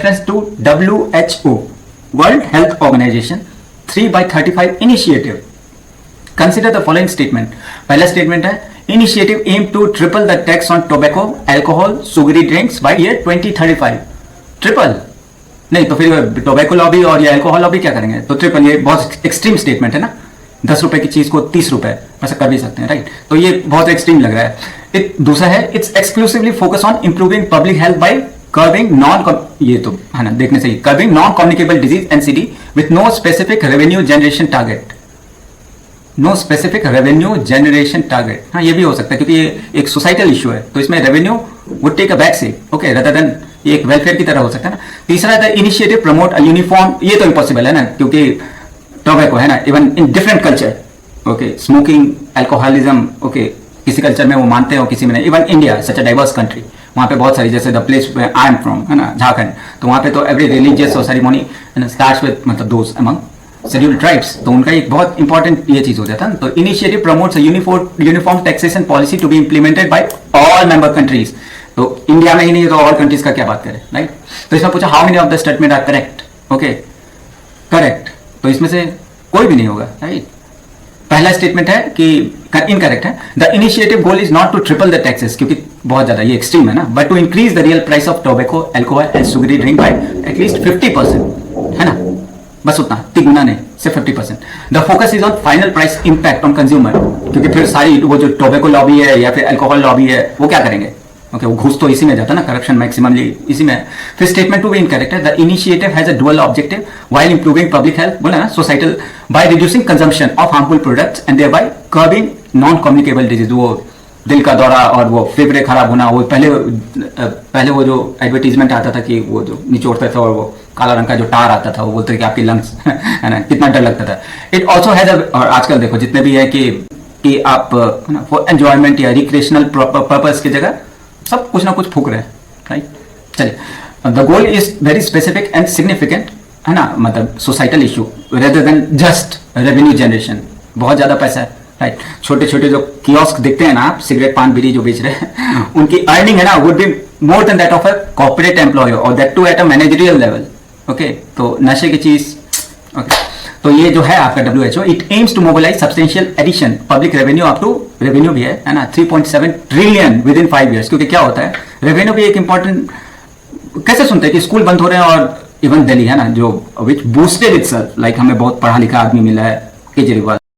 reference to WHO, World Health Organization 3/35 initiative. Consider the following statement. पहला statement है initiative aim to triple the tax on tobacco, alcohol, sugary drinks by year 2035. Triple नहीं तो फिर tobacco lobby और ये alcohol lobby क्या करेंगे? तो ट्रिपल, ये बहुत एक्सट्रीम स्टेटमेंट है ना। 10 रुपए की चीज को 30 रुपए ऐसा कर भी सकते हैं, राइट? तो ये बहुत एक्सट्रीम लग रहा है। दूसरा है it's exclusively focus on improving public health by curbing ये तो है ना, देखने से ही curbing non communicable disease NCD with no specific revenue generation target. No specific revenue generation target, हाँ ये भी हो सकता है क्योंकि ये एक सोसाइटल इशू है, तो इसमें revenue would take a back seat, okay, rather than ये एक वेलफेयर की तरह हो सकता है ना। तीसरा था इनिशिएटिव प्रमोट अ यूनिफॉर्म, ये तो इम्पॉसिबल है ना क्योंकि टोबैको है ना, even in different culture, okay, smoking, alcoholism, okay, किसी कल्चर में वो मानते हो किसी में नहीं। Even India such a diverse country, वहाँ पे बहुत सारी, जैसे the place I am from है ना, झारखंड, तो वहाँ पे तो एवरी रिलीजियस और सेरेमनी स्टार्ट्स विद मतलब दोज अमंग शेड्यूल्ड ट्राइब्स, तो उनका एक बहुत इंपॉर्टेंट ये चीज हो जाता है। तो initiative promotes uniform taxation policy to be implemented by all member countries. तो इंडिया में ही नहीं तो और कंट्रीज का क्या बात करें, राइट? तो इसमें पूछा how many of the statement are correct, okay, correct, तो इसमें से कोई भी नहीं होगा, राइट? पहला स्टेटमेंट है कि इनकरेक्ट है। The initiative goal is not to triple the taxes, क्योंकि बहुत ज्यादा ये एक्सट्रीम है ना, but to increase the real price of tobacco, alcohol and sugary drink by at least 50%, है ना, बस उतना, तिगुना नहीं, सिर्फ 50%। The focus is on final price impact on consumer, क्योंकि फिर सारी वो जो टोबैको लॉबी है या फिर अल्कोहल लॉबी है वो क्या करेंगे, ओके, वो घुस तो इसी में जाता है ना, करप्शन मैक्सिममली इसी में। फिर स्टेटमेंट टू भी इनकरेक्ट है। The initiative has a dual objective while improving public health, बोला ना, societal, by reducing consumption of harmful products and thereby curbing non communicable disease. वो दिल का दौरा और वो फेफड़े खराब होना, वो पहले वो जो एडवर्टीजमेंट आता था कि वो जो निचोड़ते थे और वो काला रंग का जो टार आता था, वो बोलते थे कि आपकी लंग्स है ना, कितना डर लगता था। इट ऑल्सो हैज, और आजकल देखो जितने भी है कि आप फॉर एंजॉयमेंट या रिक्रिएशनल पर्पस की जगह सब कुछ ना कुछ फूक रहे हैं, राइट? चलिए, the goal is very specific and significant, है ना, मतलब societal issue rather than just revenue generation. बहुत ज्यादा पैसा है, राइट? छोटे छोटे जो कियोस्क देखते हैं ना आप, सिगरेट पान बीड़ी जो बेच रहे हैं, उनकी अर्निंग है ना would be more than that of a corporate employer और that too at a managerial level, okay. तो नशे की चीज, ओके, तो ये जो है आपका WHO, it aims to mobilize substantial addition public revenue up to, revenue भी है ना, 3.7 ट्रिलियन विद इन 5 years। क्योंकि क्या होता है, रेवेन्यू भी एक इंपॉर्टेंट, कैसे सुनते हैं कि स्कूल बंद हो रहे हैं और इवन दिल्ली है ना, जो विच बूस्टेड इटसेल्फ, लाइक हमें बहुत पढ़ा लिखा आदमी मिला है, केजरीवाल।